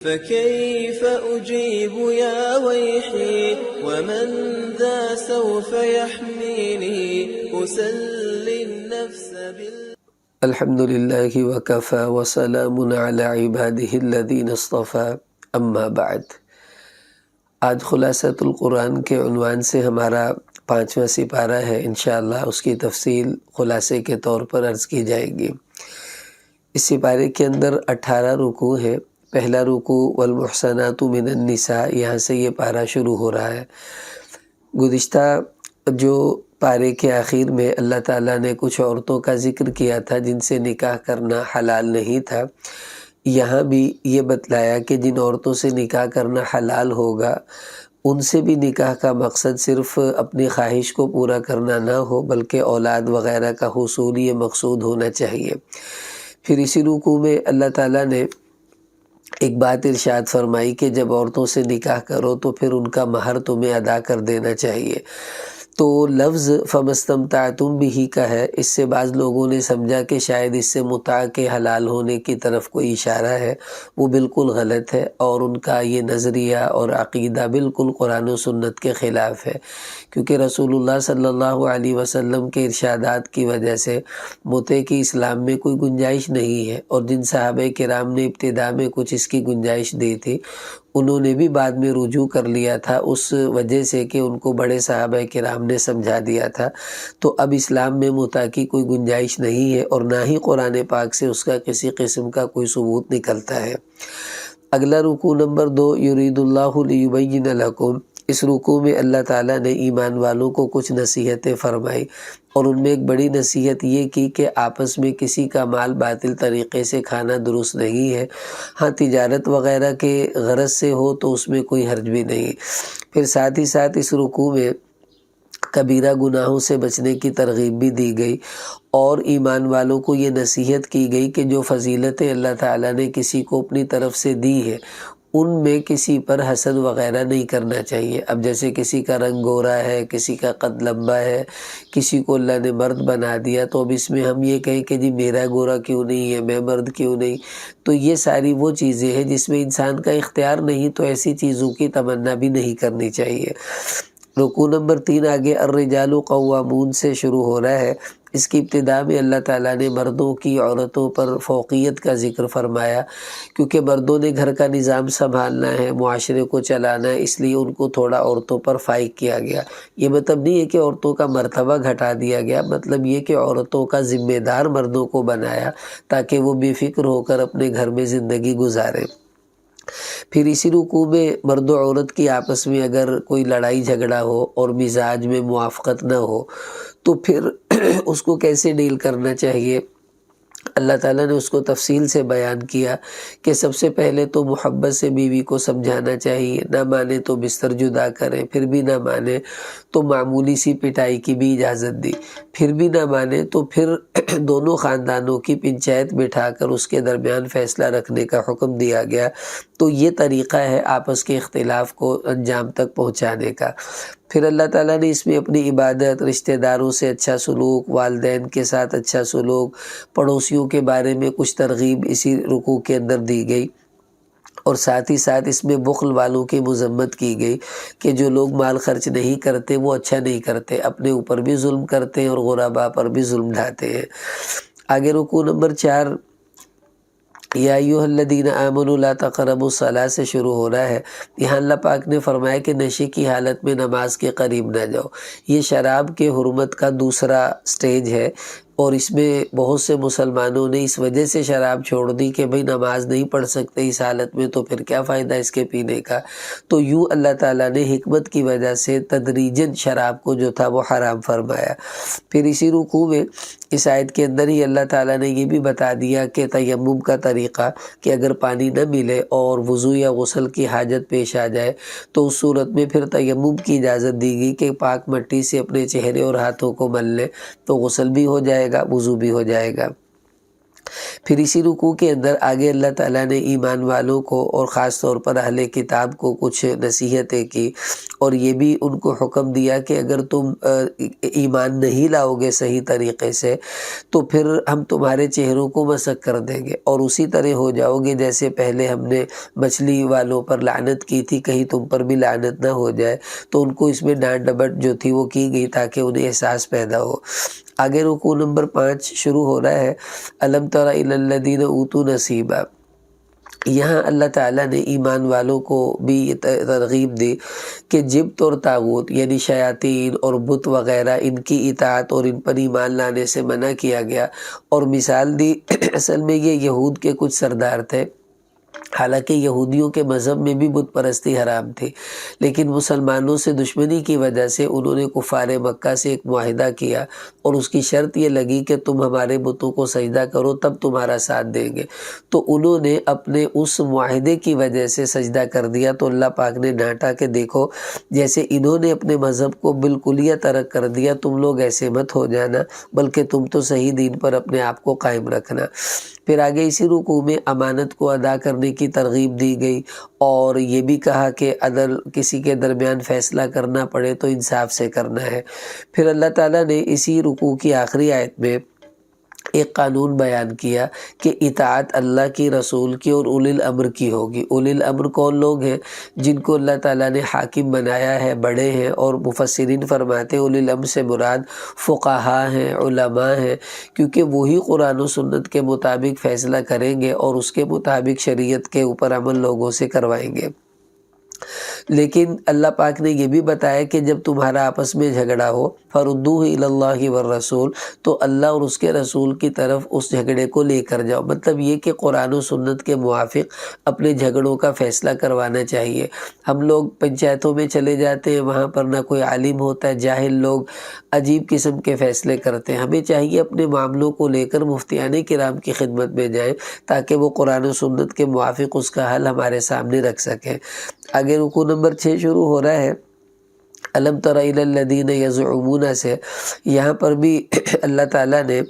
فكيف أجيب يا ويحي ومن ذا سوف يحميني أسلي النفس الحمد للہ وکفى وسلام علی عبادہ الذین اصطفى اما بعد۔ آج خلاصۃ القرآن کے عنوان سے ہمارا 5واں سپارہ ہے، انشاءاللہ اس کی تفصیل خلاصے کے طور پر عرض کی جائے گی۔ اس سپارے کے اندر 18 رکوع ہے۔ پہلا رکوع والمحصنات من النساء، یہاں سے یہ پارہ شروع ہو رہا ہے۔ گزشتہ جو پارے کے آخر میں اللہ تعالیٰ نے کچھ عورتوں کا ذکر کیا تھا جن سے نکاح کرنا حلال نہیں تھا، یہاں بھی یہ بتلایا کہ جن عورتوں سے نکاح کرنا حلال ہوگا ان سے بھی نکاح کا مقصد صرف اپنی خواہش کو پورا کرنا نہ ہو بلکہ اولاد وغیرہ کا حصول یہ مقصود ہونا چاہیے۔ پھر اسی رکوع میں اللہ تعالیٰ نے ایک بات ارشاد فرمائی کہ جب عورتوں سے نکاح کرو تو پھر ان کا مہر تمہیں ادا کر دینا چاہیے۔ تو لفظ فَمَسْتَمْتَعْتُمْ بِهِ کا ہے، اس سے بعض لوگوں نے سمجھا کہ شاید اس سے متاع کے حلال ہونے کی طرف کوئی اشارہ ہے، وہ بالکل غلط ہے، اور ان کا یہ نظریہ اور عقیدہ بالکل قرآن و سنت کے خلاف ہے، کیونکہ رسول اللہ صلی اللہ علیہ وسلم کے ارشادات کی وجہ سے متع کی اسلام میں کوئی گنجائش نہیں ہے، اور جن صحابہ کرام نے ابتدا میں کچھ اس کی گنجائش دی تھی انہوں نے بھی بعد میں رجوع کر لیا تھا، اس وجہ سے کہ ان کو بڑے صحابہ کرام نے سمجھا دیا تھا۔ تو اب اسلام میں متع کی کوئی گنجائش نہیں ہے، اور نہ ہی قرآن پاک سے اس کا کسی قسم کا کوئی ثبوت نکلتا ہے۔ اگلا رکوع نمبر 2 یرید اللہ لیبین لکم، اس رکوع میں اللہ تعالیٰ نے ایمان والوں کو کچھ نصیحتیں فرمائی، اور ان میں ایک بڑی نصیحت یہ کی کہ آپس میں کسی کا مال باطل طریقے سے کھانا درست نہیں ہے۔ ہاں تجارت وغیرہ کے غرض سے ہو تو اس میں کوئی حرج بھی نہیں۔ پھر ساتھ ہی ساتھ اس رکوع میں کبیرہ گناہوں سے بچنے کی ترغیب بھی دی گئی، اور ایمان والوں کو یہ نصیحت کی گئی کہ جو فضیلتیں اللہ تعالیٰ نے کسی کو اپنی طرف سے دی ہے ان میں کسی پر حسد وغیرہ نہیں کرنا چاہیے۔ اب جیسے کسی کا رنگ گورا ہے، کسی کا قد لمبا ہے، کسی کو اللہ نے مرد بنا دیا، تو اب اس میں ہم یہ کہیں کہ جی میرا گورا کیوں نہیں ہے، میں مرد کیوں نہیں، تو یہ ساری وہ چیزیں ہیں جس میں انسان کا اختیار نہیں، تو ایسی چیزوں کی تمنا بھی نہیں کرنی چاہیے۔ رکوع نمبر 3 آگے الرجال قوامون سے شروع ہو رہا ہے۔ اس کی ابتدا میں اللہ تعالیٰ نے مردوں کی عورتوں پر فوقیت کا ذکر فرمایا، کیونکہ مردوں نے گھر کا نظام سنبھالنا ہے، معاشرے کو چلانا ہے، اس لیے ان کو تھوڑا عورتوں پر فائق کیا گیا۔ یہ مطلب نہیں ہے کہ عورتوں کا مرتبہ گھٹا دیا گیا، مطلب یہ کہ عورتوں کا ذمہ دار مردوں کو بنایا تاکہ وہ بے فکر ہو کر اپنے گھر میں زندگی گزاریں۔ پھر اسی رکوع میں مرد و عورت کی آپس میں اگر کوئی لڑائی جھگڑا ہو اور مزاج میں موافقت نہ ہو تو پھر اس کو کیسے ڈیل کرنا چاہیے، اللہ تعالیٰ نے اس کو تفصیل سے بیان کیا کہ سب سے پہلے تو محبت سے بیوی کو سمجھانا چاہیے، نہ مانے تو بستر جدا کریں، پھر بھی نہ مانے تو معمولی سی پٹائی کی بھی اجازت دی، پھر بھی نہ مانے تو پھر دونوں خاندانوں کی پنچایت بٹھا کر اس کے درمیان فیصلہ رکھنے کا حکم دیا گیا۔ تو یہ طریقہ ہے آپس کے اختلاف کو انجام تک پہنچانے کا۔ پھر اللہ تعالیٰ نے اس میں اپنی عبادت، رشتہ داروں سے اچھا سلوک، والدین کے ساتھ اچھا سلوک، پڑوسیوں کے بارے میں کچھ ترغیب اسی رکوع کے اندر دی گئی، اور ساتھ ہی ساتھ اس میں بخل والوں کی مذمت کی گئی کہ جو لوگ مال خرچ نہیں کرتے وہ اچھا نہیں کرتے، اپنے اوپر بھی ظلم کرتے ہیں اور غرباء پر بھی ظلم ڈھاتے ہیں۔ آگے رکوع نمبر 4 یا ایھا الذین آمنوا لا تقربوا الصلاۃ سے شروع ہو رہا ہے۔ یہاں اللہ پاک نے فرمایا کہ نشے کی حالت میں نماز کے قریب نہ جاؤ۔ یہ شراب کے حرمت کا دوسرا سٹیج ہے، اور اس میں بہت سے مسلمانوں نے اس وجہ سے شراب چھوڑ دی کہ بھئی نماز نہیں پڑھ سکتے اس حالت میں تو پھر کیا فائدہ اس کے پینے کا۔ تو یوں اللہ تعالیٰ نے حکمت کی وجہ سے تدریجاً شراب کو جو تھا وہ حرام فرمایا۔ پھر اسی رکوع میں اس آیت کے اندر ہی اللہ تعالیٰ نے یہ بھی بتا دیا کہ تیمم کا طریقہ، کہ اگر پانی نہ ملے اور وضو یا غسل کی حاجت پیش آ جائے تو اس صورت میں پھر تیمم کی اجازت دی گئی کہ پاک مٹی سے اپنے چہرے اور ہاتھوں کو مل لے، تو غسل بھی ہو جائے گا، وضو بھی ہو جائے گا۔ پھر اسی رکوع کے اندر آگے اللہ تعالیٰ نے ایمان والوں کو اور خاص طور پر اہل کتاب کو کچھ نصیحتیں کی، اور یہ بھی ان کو حکم دیا کہ اگر تم ایمان نہیں لاؤ گے صحیح طریقے سے تو پھر ہم تمہارے چہروں کو مسخ کر دیں گے اور اسی طرح ہو جاؤ گے جیسے پہلے ہم نے مچھلی والوں پر لعنت کی تھی، کہیں تم پر بھی لعنت نہ ہو جائے۔ تو ان کو اس میں ڈانٹ ڈپٹ جو تھی وہ کی گئی تاکہ انہیں احساس پیدا ہو۔ آگے رکوع نمبر 5 شروع ہو رہا ہے، الم تر الی الذین اوتوا نصیبا۔ یہاں اللہ تعالیٰ نے ایمان والوں کو بھی یہ ترغیب دی کہ جبت اور طاغوت یعنی شیاطین اور بت وغیرہ، ان کی اطاعت اور ان پر ایمان لانے سے منع کیا گیا، اور مثال دی اصل میں یہ یہود کے کچھ سردار تھے۔ حالانکہ یہودیوں کے مذہب میں بھی بت پرستی حرام تھی، لیکن مسلمانوں سے دشمنی کی وجہ سے انہوں نے کفار مکہ سے ایک معاہدہ کیا، اور اس کی شرط یہ لگی کہ تم ہمارے بتوں کو سجدہ کرو تب تمہارا ساتھ دیں گے۔ تو انہوں نے اپنے اس معاہدے کی وجہ سے سجدہ کر دیا، تو اللہ پاک نے ڈانٹا کہ دیکھو جیسے انہوں نے اپنے مذہب کو بالکلیہ ترک کر دیا، تم لوگ ایسے مت ہو جانا، بلکہ تم تو صحیح دین پر اپنے آپ کو قائم رکھنا۔ پھر آگے اسی رکوع میں امانت کو ادا کرنے کی ترغیب دی گئی، اور یہ بھی کہا کہ اگر کسی کے درمیان فیصلہ کرنا پڑے تو انصاف سے کرنا ہے۔ پھر اللہ تعالیٰ نے اسی رکوع کی آخری آیت میں ایک قانون بیان کیا کہ اطاعت اللہ کی، رسول کی اور اولی الامر کی ہوگی۔ اولی الامر کون لوگ ہیں؟ جن کو اللہ تعالیٰ نے حاکم بنایا ہے، بڑے ہیں، اور مفسرین فرماتے ہیں اولی الامر سے مراد فقہاء ہیں، علماء ہیں، کیونکہ وہی قرآن و سنت کے مطابق فیصلہ کریں گے اور اس کے مطابق شریعت کے اوپر عمل لوگوں سے کروائیں گے۔ لیکن اللہ پاک نے یہ بھی بتایا کہ جب تمہارا آپس میں جھگڑا ہو فردوہ الی اللہ والرسول، تو اللہ اور اس کے رسول کی طرف اس جھگڑے کو لے کر جاؤ۔ مطلب یہ کہ قرآن و سنت کے موافق اپنے جھگڑوں کا فیصلہ کروانا چاہیے۔ ہم لوگ پنچایتوں میں چلے جاتے ہیں، وہاں پر نہ کوئی عالم ہوتا ہے، جاہل لوگ عجیب قسم کے فیصلے کرتے ہیں۔ ہمیں چاہیے اپنے معاملوں کو لے کر مفتیان کرام کی خدمت میں جائیں تاکہ وہ قرآن و سنت کے موافق اس کا حل ہمارے سامنے رکھ سکیں۔ آگے رکوع نمبر 6 شروع ہو رہا ہے، الم تر الی الذین یزعمون سے۔ یہاں پر بھی اللہ تعالیٰ نے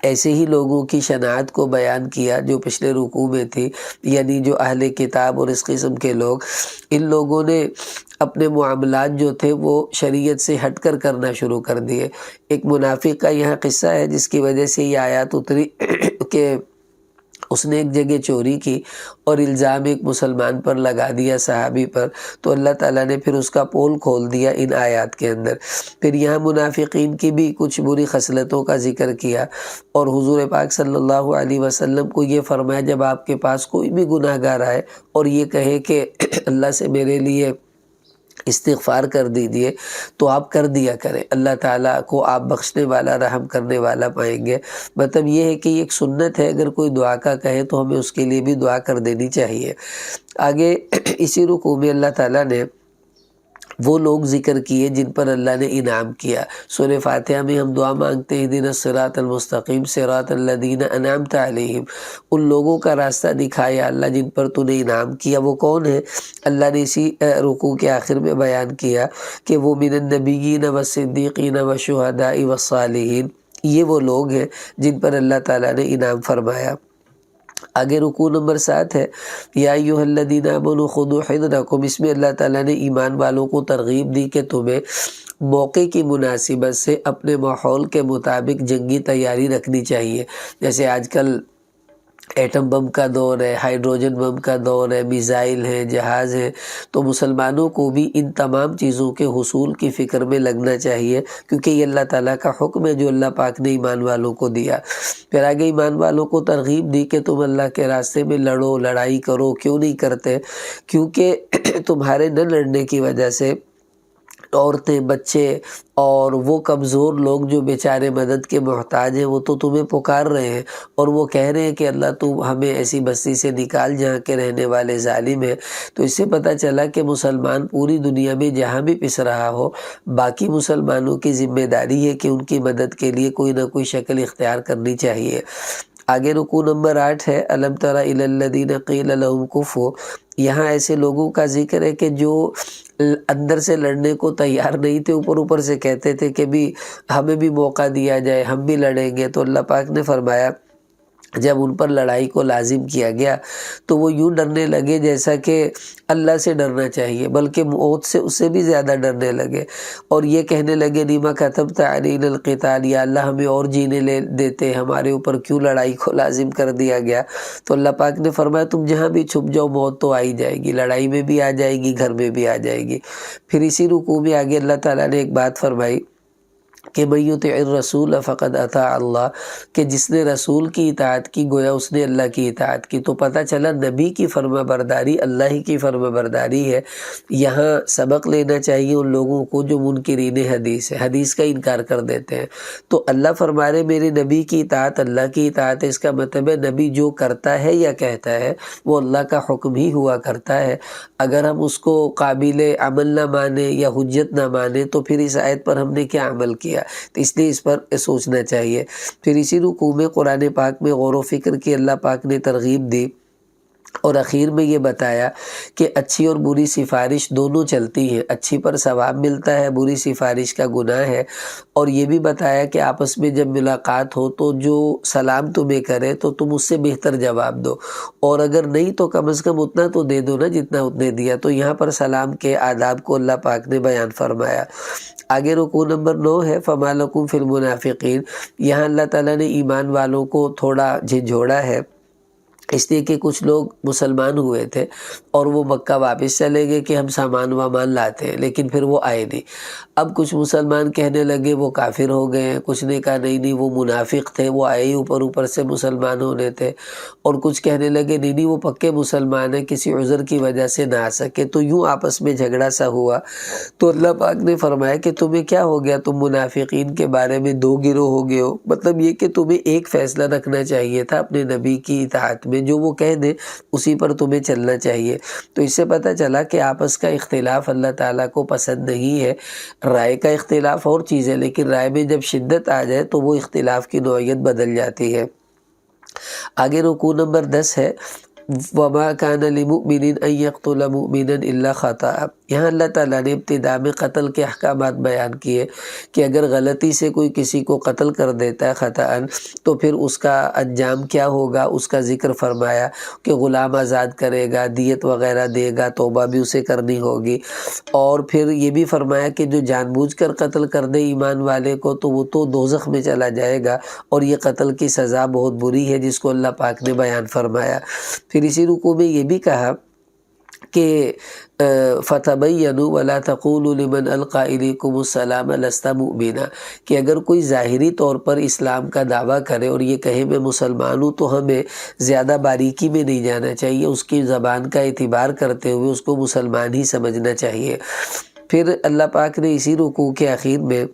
ایسے ہی لوگوں کی شناعت کو بیان کیا جو پچھلے رکوع میں تھی، یعنی جو اہل کتاب اور اس قسم کے لوگ، ان لوگوں نے اپنے معاملات جو تھے وہ شریعت سے ہٹ کر کرنا شروع کر دیے۔ ایک منافق کا یہاں قصہ ہے جس کی وجہ سے یہ آیات اتری کہ اس نے ایک جگہ چوری کی اور الزام ایک مسلمان پر لگا دیا، صحابی پر، تو اللہ تعالیٰ نے پھر اس کا پول کھول دیا ان آیات کے اندر۔ پھر یہاں منافقین کی بھی کچھ بری خصلتوں کا ذکر کیا، اور حضور پاک صلی اللہ علیہ وسلم کو یہ فرمایا جب آپ کے پاس کوئی بھی گناہ گار آئے اور یہ کہے کہ اللہ سے میرے لیے استغفار کر دیجیے، تو آپ کر دیا کریں، اللہ تعالیٰ کو آپ بخشنے والا، رحم کرنے والا پائیں گے۔ مطلب یہ ہے کہ یہ ایک سنت ہے، اگر کوئی دعا کا کہے تو ہمیں اس کے لیے بھی دعا کر دینی چاہیے۔ آگے اسی رکوع میں اللہ تعالیٰ نے وہ لوگ ذکر کیے جن پر اللہ نے انعام کیا۔ سورہ فاتحہ میں ہم دعا مانگتے ہیں اہدنا الصراط المستقیم صراط الذین انعمت علیہم، ان لوگوں کا راستہ دکھایا اللہ جن پر تو نے انعام کیا۔ وہ کون ہے؟ اللہ نے اسی رکوع کے آخر میں بیان کیا کہ وہ من النبیین والصدیقین والشہداء والصالحین، یہ وہ لوگ ہیں جن پر اللہ تعالیٰ نے انعام فرمایا۔ آگے رکوع نمبر 7 ہے، یا ایھا الذین آمنوا خذوا حذرکم۔ اس میں اللہ تعالیٰ نے ایمان والوں کو ترغیب دی کہ تمہیں موقع کی مناسبت سے اپنے ماحول کے مطابق جنگی تیاری رکھنی چاہیے۔ جیسے آج کل ایٹم بم کا دور ہے، ہائیڈروجن بم کا دور ہے، میزائل ہیں، جہاز ہیں، تو مسلمانوں کو بھی ان تمام چیزوں کے حصول کی فکر میں لگنا چاہیے، کیونکہ یہ اللہ تعالیٰ کا حکم ہے جو اللہ پاک نے ایمان والوں کو دیا۔ پھر آگے ایمان والوں کو ترغیب دی کہ تم اللہ کے راستے میں لڑو، لڑائی کرو۔ کیوں نہیں کرتے؟ کیونکہ تمہارے نہ لڑنے کی وجہ سے عورتیں، بچے اور وہ کمزور لوگ جو بیچارے مدد کے محتاج ہیں وہ تو تمہیں پکار رہے ہیں، اور وہ کہہ رہے ہیں کہ اللہ تو ہمیں ایسی بستی سے نکال جہاں کے رہنے والے ظالم ہیں۔ تو اس سے پتہ چلا کہ مسلمان پوری دنیا میں جہاں بھی پس رہا ہو، باقی مسلمانوں کی ذمہ داری ہے کہ ان کی مدد کے لیے کوئی نہ کوئی شکل اختیار کرنی چاہیے۔ آگے رکوع نمبر 8 ہے، الم تر الی الذین قیل لهم کفوا۔ یہاں ایسے لوگوں کا ذکر ہے کہ جو اندر سے لڑنے کو تیار نہیں تھے، اوپر سے کہتے تھے کہ بھی ہمیں بھی موقع دیا جائے، ہم بھی لڑیں گے۔ تو اللہ پاک نے فرمایا جب ان پر لڑائی کو لازم کیا گیا تو وہ یوں ڈرنے لگے جیسا کہ اللہ سے ڈرنا چاہیے، بلکہ موت سے اس سے بھی زیادہ ڈرنے لگے، اور یہ کہنے لگے نیما کتبت علینا القتال، یا اللہ ہمیں اور جینے لے دیتے، ہمارے اوپر کیوں لڑائی کو لازم کر دیا گیا؟ تو اللہ پاک نے فرمایا تم جہاں بھی چھپ جاؤ موت تو آ ہی جائے گی، لڑائی میں بھی آ جائے گی، گھر میں بھی آ جائے گی۔ پھر اسی رکوع میں آگے اللہ تعالیٰ نے ایک بات فرمائی کہ من یطع الرسول فقد اطاع اللہ، کہ جس نے رسول کی اطاعت کی گویا اس نے اللہ کی اطاعت کی۔ تو پتہ چلا نبی کی فرما برداری اللہ ہی کی فرما برداری ہے۔ یہاں سبق لینا چاہیے ان لوگوں کو جو منکرین حدیث ہے، حدیث کا انکار کر دیتے ہیں۔ تو اللہ فرما رہے میرے نبی کی اطاعت اللہ کی اطاعت ہے، اس کا مطلب ہے نبی جو کرتا ہے یا کہتا ہے وہ اللہ کا حکم ہی ہوا کرتا ہے۔ اگر ہم اس کو قابل عمل نہ مانے یا حجت نہ مانے تو پھر اس آیت پر ہم نے کیا عمل کیا؟ تو اس لیے اس پر سوچنا چاہیے۔ پھر اسی رکوع میں قرآن پاک میں غور و فکر کی اللہ پاک نے ترغیب دی، اور اخیر میں یہ بتایا کہ اچھی اور بری سفارش دونوں چلتی ہیں، اچھی پر ثواب ملتا ہے، بری سفارش کا گناہ ہے۔ اور یہ بھی بتایا کہ آپس میں جب ملاقات ہو تو جو سلام تمہیں کرے تو تم اس سے بہتر جواب دو، اور اگر نہیں تو کم از کم اتنا تو دے دو نا جتنا اتنے دیا۔ تو یہاں پر سلام کے آداب کو اللہ پاک نے بیان فرمایا۔ آگے رکوع نمبر 9 ہے فَمَا لَكُمْ فِي الْمُنَافِقِينَ۔ یہاں اللہ تعالیٰ نے ایمان والوں کو تھوڑا جھنجھوڑا ہے، اس لیے کہ کچھ لوگ مسلمان ہوئے تھے اور وہ مکہ واپس چلے گئے کہ ہم سامان وامان لاتے ہیں، لیکن پھر وہ آئے نہیں۔ اب کچھ مسلمان کہنے لگے وہ کافر ہو گئے ہیں، کچھ نے کہا نہیں وہ منافق تھے، وہ آئے ہی اوپر سے مسلمان ہونے تھے، اور کچھ کہنے لگے نہیں وہ پکے مسلمان ہیں، کسی عذر کی وجہ سے نہ آ سکے۔ تو یوں آپس میں جھگڑا سا ہوا۔ تو اللہ پاک نے فرمایا کہ تمہیں کیا ہو گیا، تم منافقین کے بارے میں دو گروہ ہو گئے ہو؟ مطلب یہ کہ تمہیں ایک فیصلہ رکھنا چاہیے تھا اپنے نبی کی اطاعت میں، جو وہ کہہ دیں اسی پر تمہیں چلنا چاہیے۔ تو اس سے پتہ چلا کہ آپس کا اختلاف اللہ تعالیٰ کو پسند نہیں ہے۔ رائے کا اختلاف اور چیز ہے، لیکن رائے میں جب شدت آ جائے تو وہ اختلاف کی نوعیت بدل جاتی ہے۔ آگے رکوع نمبر 10 ہے وَمَا كَانَ لِمُؤْمِنٍ أَن يَقْتُلَ مُؤْمِنًا إِلَّا خَطَأً۔ یہاں اللہ تعالیٰ نے ابتدا میں قتل کے احکامات بیان کیے کہ اگر غلطی سے کوئی کسی کو قتل کر دیتا ہے خطأً تو پھر اس کا انجام کیا ہوگا، اس کا ذکر فرمایا کہ غلام آزاد کرے گا، دیت وغیرہ دے گا، توبہ بھی اسے کرنی ہوگی، اور پھر یہ بھی فرمایا کہ جو جان بوجھ کر قتل کر دے ایمان والے کو تو وہ تو دوزخ میں چلا جائے گا، اور یہ قتل کی سزا بہت بری ہے جس کو اللہ پاک نے بیان فرمایا۔ پھر اسی رکوع میں یہ بھی کہا کہ فَتَبَيَّنُوا وَلَا تَقُولُوا لِمَنْ أَلْقَى إِلَيْكُمُ السَّلَامَ لَسْتَ مُؤْمِنًا، کہ اگر کوئی ظاہری طور پر اسلام کا دعویٰ کرے اور یہ کہے میں مسلمان ہوں تو ہمیں زیادہ باریکی میں نہیں جانا چاہیے، اس کی زبان کا اعتبار کرتے ہوئے اس کو مسلمان ہی سمجھنا چاہیے۔ پھر اللہ پاک نے اسی رکوع کے آخر میں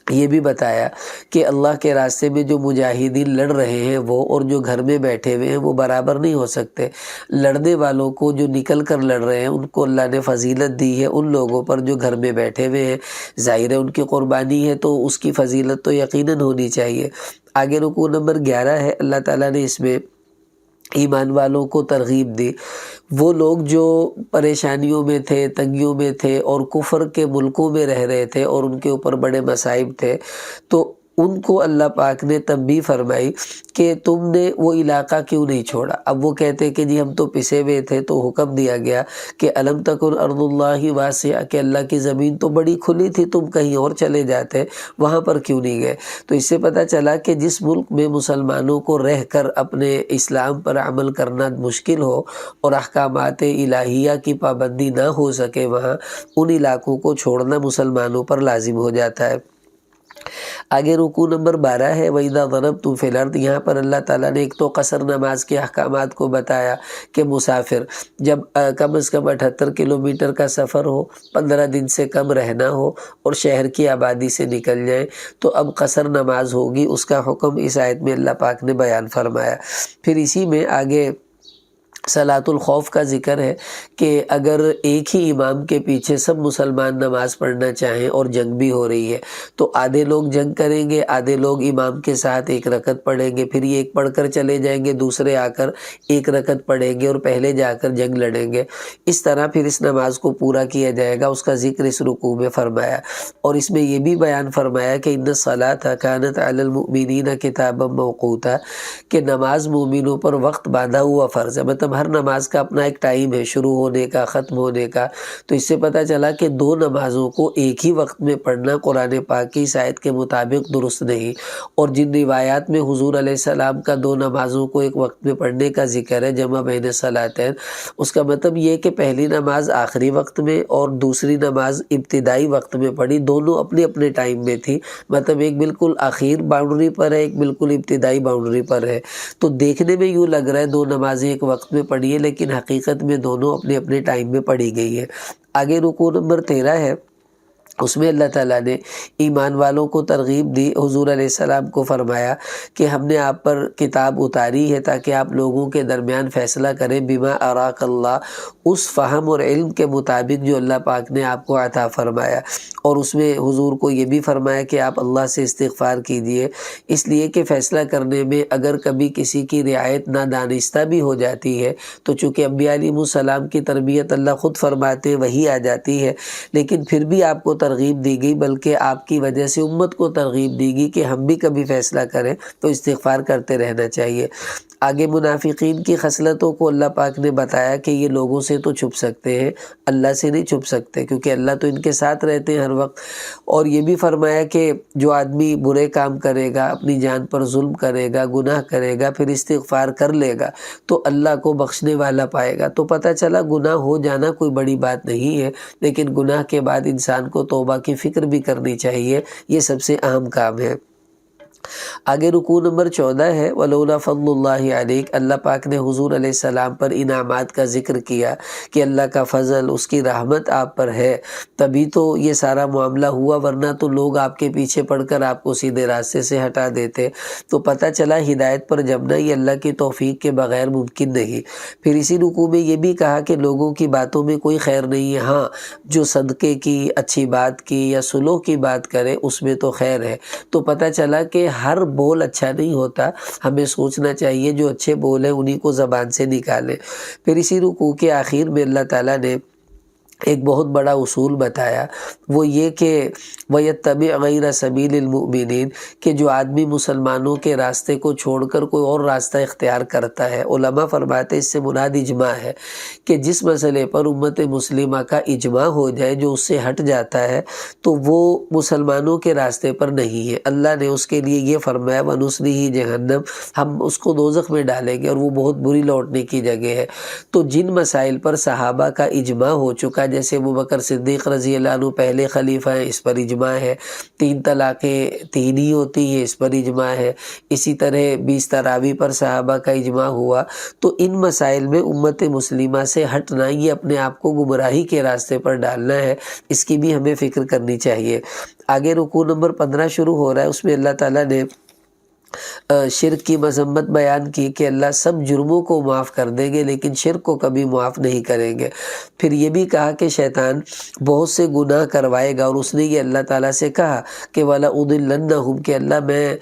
یہ بھی بتایا کہ اللہ کے راستے میں جو مجاہدین لڑ رہے ہیں وہ اور جو گھر میں بیٹھے ہوئے ہیں وہ برابر نہیں ہو سکتے۔ لڑنے والوں کو جو نکل کر لڑ رہے ہیں ان کو اللہ نے فضیلت دی ہے ان لوگوں پر جو گھر میں بیٹھے ہوئے ہیں، ظاہر ہے ان کی قربانی ہے تو اس کی فضیلت تو یقیناً ہونی چاہیے۔ آگے رکوع نمبر 11 ہے، اللہ تعالیٰ نے اس میں ایمان والوں کو ترغیب دی۔ وہ لوگ جو پریشانیوں میں تھے، تنگیوں میں تھے اور کفر کے ملکوں میں رہ رہے تھے اور ان کے اوپر بڑے مصائب تھے، تو ان کو اللہ پاک نے تنبیہ فرمائی کہ تم نے وہ علاقہ کیوں نہیں چھوڑا۔ اب وہ کہتے کہ جی ہم تو پسے ہوئے تھے، تو حکم دیا گیا کہ الم تکن ارض اللہ واسعہ، کہ اللہ کی زمین تو بڑی کھلی تھی، تم کہیں اور چلے جاتے، وہاں پر کیوں نہیں گئے؟ تو اس سے پتہ چلا کہ جس ملک میں مسلمانوں کو رہ کر اپنے اسلام پر عمل کرنا مشکل ہو اور احکامات الہیہ کی پابندی نہ ہو سکے، وہاں ان علاقوں کو چھوڑنا مسلمانوں پر لازم ہو جاتا ہے۔ آگے رکوع نمبر 12 ہے وَإِذَا ضَرَبْتُمْ فِي الْأَرْضِ۔ یہاں پر اللہ تعالیٰ نے ایک تو قصر نماز کے احکامات کو بتایا کہ مسافر جب کم از کم 78 کلومیٹر کا سفر ہو، 15 دن سے کم رہنا ہو اور شہر کی آبادی سے نکل جائیں تو اب قصر نماز ہوگی، اس کا حکم اس آیت میں اللہ پاک نے بیان فرمایا۔ پھر اسی میں آگے صلاۃ الخوف کا ذکر ہے کہ اگر ایک ہی امام کے پیچھے سب مسلمان نماز پڑھنا چاہیں اور جنگ بھی ہو رہی ہے تو آدھے لوگ جنگ کریں گے، آدھے لوگ امام کے ساتھ ایک رکعت پڑھیں گے، پھر یہ ایک پڑھ کر چلے جائیں گے، دوسرے آ کر ایک رکعت پڑھیں گے اور پہلے جا کر جنگ لڑیں گے۔ اس طرح پھر اس نماز کو پورا کیا جائے گا، اس کا ذکر اس رکوع میں فرمایا، اور اس میں یہ بھی بیان فرمایا کہ ان الصلاۃ کانت علی المؤمنین کتابا موقوتا، کہ نماز مومنوں پر وقت باندھا ہوا فرض ہے، مطلب ہر نماز کا اپنا ایک ٹائم ہے شروع ہونے کا، ختم ہونے کا۔ تو اس سے پتہ چلا کہ دو نمازوں کو ایک ہی وقت میں پڑھنا قرآن پاک کی اس آیت کے مطابق درست نہیں، اور جن روایات میں حضور علیہ السلام کا دو نمازوں کو ایک وقت میں پڑھنے کا ذکر ہے، جمع بین الصلاتین، اس کا مطلب یہ کہ پہلی نماز آخری وقت میں اور دوسری نماز ابتدائی وقت میں پڑھی، دونوں اپنے اپنے ٹائم میں تھی، مطلب ایک بالکل آخر باؤنڈری پر ہے، ایک بالکل ابتدائی باؤنڈری پر ہے۔ تو دیکھنے میں یوں لگ رہا ہے دو نمازیں ایک وقت میں پڑھی ہے، لیکن حقیقت میں دونوں اپنے اپنے ٹائم میں پڑھی گئی ہے۔ آگے رکوع نمبر 13 ہے، اس میں اللہ تعالیٰ نے ایمان والوں کو ترغیب دی، حضور علیہ السلام کو فرمایا کہ ہم نے آپ پر کتاب اتاری ہے تاکہ آپ لوگوں کے درمیان فیصلہ کریں، بما اراک اللہ، اس فہم اور علم کے مطابق جو اللہ پاک نے آپ کو عطا فرمایا، اور اس میں حضور کو یہ بھی فرمایا کہ آپ اللہ سے استغفار کیجئے، اس لیے کہ فیصلہ کرنے میں اگر کبھی کسی کی رعایت نادانستہ بھی ہو جاتی ہے تو چونکہ انبیاء علیہ السلام کی تربیت اللہ خود فرماتے ہیں وہی آ جاتی ہے، لیکن پھر بھی آپ کو ترغیب دی گئی، بلکہ آپ کی وجہ سے امت کو ترغیب دی گئی کہ ہم بھی کبھی فیصلہ کریں تو استغفار کرتے رہنا چاہیے۔ آگے منافقین کی خصلتوں کو اللہ پاک نے بتایا کہ یہ لوگوں سے تو چھپ سکتے ہیں، اللہ سے نہیں چھپ سکتے، کیونکہ اللہ تو ان کے ساتھ رہتے ہیں ہر وقت، اور یہ بھی فرمایا کہ جو آدمی برے کام کرے گا، اپنی جان پر ظلم کرے گا، گناہ کرے گا، پھر استغفار کر لے گا تو اللہ کو بخشنے والا پائے گا۔ تو پتہ چلا گناہ ہو جانا کوئی بڑی بات نہیں ہے، لیکن گناہ کے بعد انسان کو توبہ کی فکر بھی کرنی چاہیے، یہ سب سے اہم کام ہے۔ آگے رکوع نمبر 14 ہے، وَلَوْلَا فَضْلُ اللَّهِ عَلَيْكَ، اللہ پاک نے حضور علیہ السلام پر انعامات کا ذکر کیا کہ اللہ کا فضل، اس کی رحمت آپ پر ہے، تبھی تو یہ سارا معاملہ ہوا، ورنہ تو لوگ آپ کے پیچھے پڑھ کر آپ کو سیدھے راستے سے ہٹا دیتے۔ تو پتہ چلا ہدایت پر جمنا یہ اللہ کی توفیق کے بغیر ممکن نہیں۔ پھر اسی رکوع میں یہ بھی کہا کہ لوگوں کی باتوں میں کوئی خیر نہیں ہے، ہاں جو صدقے کی، اچھی بات کی یا صلح کی بات کرے اس میں تو خیر ہے۔ تو پتہ چلا کہ ہر بول اچھا نہیں ہوتا، ہمیں سوچنا چاہیے جو اچھے بول ہیں انہی کو زبان سے نکالیں۔ پھر اسی رکوع کے آخر میں اللہ تعالیٰ نے ایک بہت بڑا اصول بتایا، وہ یہ کہ وَيَتَّبِعْ غَيْرَ سَبِيلِ الْمُؤْمِنِينَ، کہ جو آدمی مسلمانوں کے راستے کو چھوڑ کر کوئی اور راستہ اختیار کرتا ہے، علماء فرماتے اس سے مراد اجماع ہے کہ جس مسئلے پر امت مسلمہ کا اجماع ہو جائے، جو اس سے ہٹ جاتا ہے تو وہ مسلمانوں کے راستے پر نہیں ہے۔ اللہ نے اس کے لیے یہ فرمایا وَنُصْلِهِ جہنم، ہم اس کو دوزخ میں ڈالیں گے اور وہ بہت بری لوٹنے کی جگہ ہے۔ تو جن مسائل پر صحابہ کا اجماع ہو چکا، جیسے ابوبکر صدیق رضی اللہ عنہ پہلے خلیفہ ہیں، اس پر اجماع ہے، 3 طلاقیں 3 ہی ہوتی ہیں، اس پر اجماع ہے، اسی طرح 20 تراویح پر صحابہ کا اجماع ہوا، تو ان مسائل میں امت مسلمہ سے ہٹنا، یہ اپنے آپ کو گمراہی کے راستے پر ڈالنا ہے، اس کی بھی ہمیں فکر کرنی چاہیے۔ آگے رکوع نمبر 15 شروع ہو رہا ہے، اس میں اللہ تعالیٰ نے شرک کی مذمت بیان کی کہ اللہ سب جرموں کو معاف کر دیں گے لیکن شرک کو کبھی معاف نہیں کریں گے۔ پھر یہ بھی کہا کہ شیطان بہت سے گناہ کروائے گا، اور اس نے یہ اللہ تعالیٰ سے کہا کہ وَلَأُضِلَّنَّهُمْ، کہ اللہ میں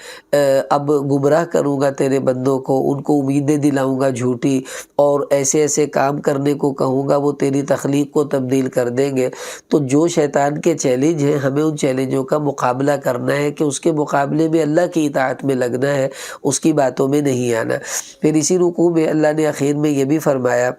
اب گمراہ کروں گا تیرے بندوں کو، ان کو امیدیں دلاؤں گا جھوٹی، اور ایسے ایسے کام کرنے کو کہوں گا وہ تیری تخلیق کو تبدیل کر دیں گے۔ تو جو شیطان کے چیلنج ہیں، ہمیں ان چیلنجوں کا مقابلہ کرنا ہے کہ اس کے مقابلے میں اللہ کی اطاعت میں لگنا ہے، اس کی باتوں میں نہیں آنا۔ پھر اسی رکوع میں اللہ نے اخیر میں یہ بھی فرمایا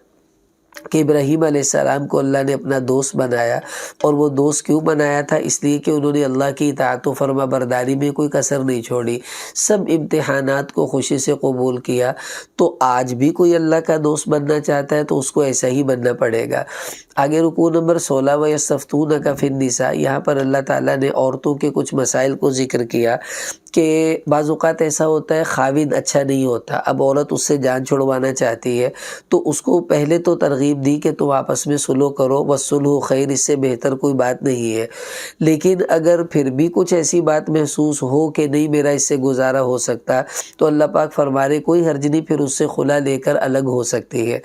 کہ ابراہیم علیہ السلام کو اللہ نے اپنا دوست بنایا، اور وہ دوست کیوں بنایا تھا؟ اس لیے کہ انہوں نے اللہ کی اطاعت و فرما برداری میں کوئی کسر نہیں چھوڑی، سب امتحانات کو خوشی سے قبول کیا۔ تو آج بھی کوئی اللہ کا دوست بننا چاہتا ہے تو اس کو ایسا ہی بننا پڑے گا۔ آگے رکوع نمبر 16 وَيَسْتَفْتُونَكَ فِي النِّسَاءِ، یہاں پر اللہ تعالیٰ نے عورتوں کے کچھ مسائل کو ذکر کیا کہ بعض اوقات ایسا ہوتا ہے خاوند اچھا نہیں ہوتا، اب عورت اس سے جان چھڑوانا چاہتی ہے تو اس کو پہلے تو ترغیب دی کہ تم آپس میں صلح کرو، وَالصُّلْحُ خَيْرٌ، اس سے بہتر کوئی بات نہیں ہے۔ لیکن اگر پھر بھی کچھ ایسی بات محسوس ہو کہ نہیں میرا اس سے گزارا ہو سکتا، تو اللہ پاک فرما رہے کوئی حرج نہیں، پھر اس سے خلا لے کر الگ ہو سکتی ہے۔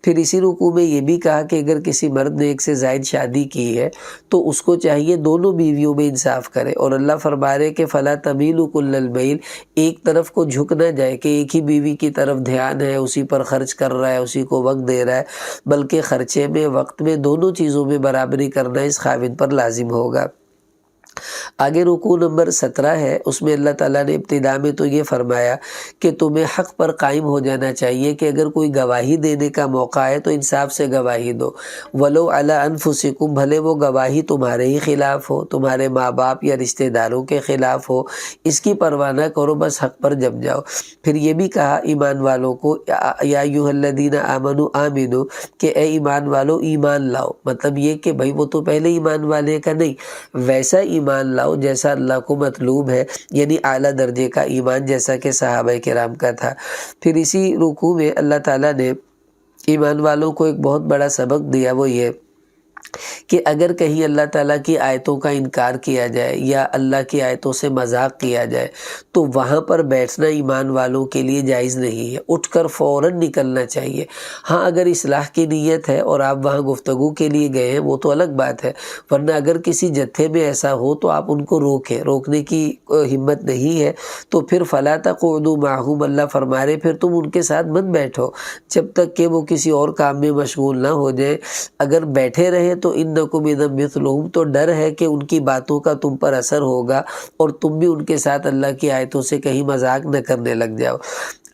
پھر اسی رکوع میں یہ بھی کہا کہ اگر کسی مرد نے ایک سے زائد شادی کی ہے تو اس کو چاہیے دونوں بیویوں میں انصاف کرے، اور اللہ فرما رہے کہ فَلَا تَمِيلُوا كُلَّ الْمَيْلِ، ایک طرف کو جھک نہ جائے کہ ایک ہی بیوی کی طرف دھیان ہے، اسی پر خرچ کر رہا ہے، اسی کو وقت دے رہا ہے، بلکہ خرچے میں، وقت میں، دونوں چیزوں میں برابری کرنا اس خاوند پر لازم ہوگا۔ آگے رکوع نمبر 17 ہے، اس میں اللہ تعالیٰ نے ابتدا میں تو یہ فرمایا کہ تمہیں حق پر قائم ہو جانا چاہیے کہ اگر کوئی گواہی دینے کا موقع ہے تو انصاف سے گواہی دو، وَلَوْ عَلَىٰ أَنفُسِكُمْ، بھلے وہ گواہی تمہارے ہی خلاف ہو، تمہارے ماں باپ یا رشتہ داروں کے خلاف ہو، اس کی پرواہ نہ کرو، بس حق پر جم جاؤ۔ پھر یہ بھی کہا ایمان والوں کو، یا ایھا الذین آمنوا آمنوا، کہ اے ایمان والو ایمان لاؤ، مطلب یہ کہ بھائی وہ تو پہلے ایمان والے کا نہیں، ویسا ایمان لاؤ جیسا اللہ کو مطلوب ہے، یعنی اعلیٰ درجے کا ایمان جیسا کہ صحابہ کرام کا تھا۔ پھر اسی رکوع میں اللہ تعالیٰ نے ایمان والوں کو ایک بہت بڑا سبق دیا، وہ یہ کہ اگر کہیں اللہ تعالیٰ کی آیتوں کا انکار کیا جائے یا اللہ کی آیتوں سے مذاق کیا جائے تو وہاں پر بیٹھنا ایمان والوں کے لیے جائز نہیں ہے، اٹھ کر فوراً نکلنا چاہیے۔ ہاں اگر اصلاح کی نیت ہے اور آپ وہاں گفتگو کے لیے گئے ہیں وہ تو الگ بات ہے، ورنہ اگر کسی جتھے میں ایسا ہو تو آپ ان کو روکنے کی ہمت نہیں ہے تو پھر فَلَا تَقْعُدُوا مَعَهُمْ، اللہ فرما رہے پھر تم ان کے ساتھ مت بیٹھو جب تک کہ وہ کسی اور کام میں مشغول نہ ہو جائے۔ اگر بیٹھے رہے تو انکم اذا مثلہم، تو ڈر ہے کہ ان کی باتوں کا تم پر اثر ہوگا اور تم بھی ان کے ساتھ اللہ کی آیتوں سے کہیں مذاق نہ کرنے لگ جاؤ۔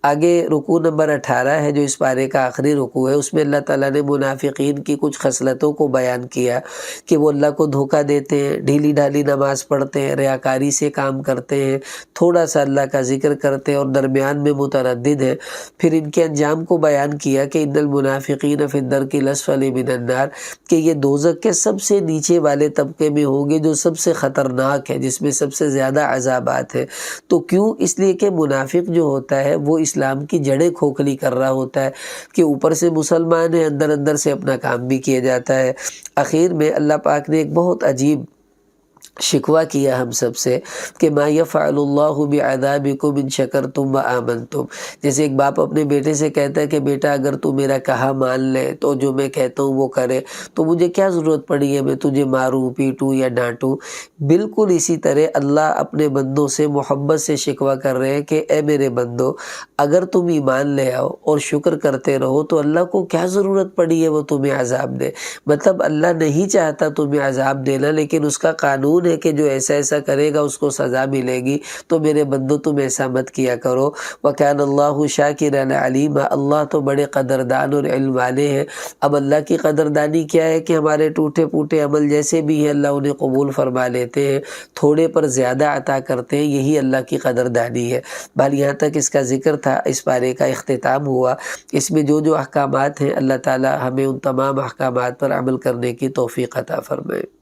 آگے رکوع نمبر 18 ہے جو اس پارے کا آخری رکوع ہے، اس میں اللہ تعالیٰ نے منافقین کی کچھ خصلتوں کو بیان کیا کہ وہ اللہ کو دھوکہ دیتے ہیں، ڈھیلی ڈھالی نماز پڑھتے ہیں، ریاکاری سے کام کرتے ہیں، تھوڑا سا اللہ کا ذکر کرتے ہیں اور درمیان میں متردد ہیں۔ پھر ان کے انجام کو بیان کیا کہ ان المنافقین فی الدرک الاسفل من النار، کہ یہ دوزخ کے سب سے نیچے والے طبقے میں ہوں گے جو سب سے خطرناک ہے، جس میں سب سے زیادہ عذابات ہیں۔ تو کیوں؟ اس لیے کہ منافق جو ہوتا ہے وہ اسلام کی جڑیں کھوکھلی کر رہا ہوتا ہے کہ اوپر سے مسلمان ہے، اندر اندر سے اپنا کام بھی کیا جاتا ہے۔ آخر میں اللہ پاک نے ایک بہت عجیب شکوہ کیا ہم سب سے کہ ما یفعل اللہ بعذابکم ان شکرتم وآمنتم، جیسے ایک باپ اپنے بیٹے سے کہتا ہے کہ بیٹا اگر تو میرا کہا مان لے تو جو میں کہتا ہوں وہ کرے تو مجھے کیا ضرورت پڑی ہے میں تجھے ماروں پیٹوں یا ڈانٹوں۔ بالکل اسی طرح اللہ اپنے بندوں سے محبت سے شکوہ کر رہے ہیں کہ اے میرے بندو اگر تم ایمان لے آؤ اور شکر کرتے رہو تو اللہ کو کیا ضرورت پڑی ہے وہ تمہیں عذاب دے۔ مطلب اللہ نہیں چاہتا تمہیں عذاب دینا، لیکن اس کا قانون ہے کہ جو ایسا ایسا کرے گا اس کو سزا ملے گی، تو میرے بندو تم ایسا مت کیا کرو۔ وَكَانَ اللَّهُ شَاكِرًا عَلِيمًا، اللہ تو بڑے قدردان اور علم والے ہیں۔ اب اللہ کی قدردانی کیا ہے کہ ہمارے ٹوٹے پوٹے عمل جیسے بھی ہیں اللہ انہیں قبول فرما لیتے ہیں، تھوڑے پر زیادہ عطا کرتے ہیں، یہی اللہ کی قدردانی ہے۔ بل یہاں تک اس کا ذکر تھا، اس پارے کا اختتام ہوا۔ اس میں جو احکامات ہیں اللہ تعالی ہمیں ان تمام احکامات پر عمل کرنے کی توفیق عطا فرمائے۔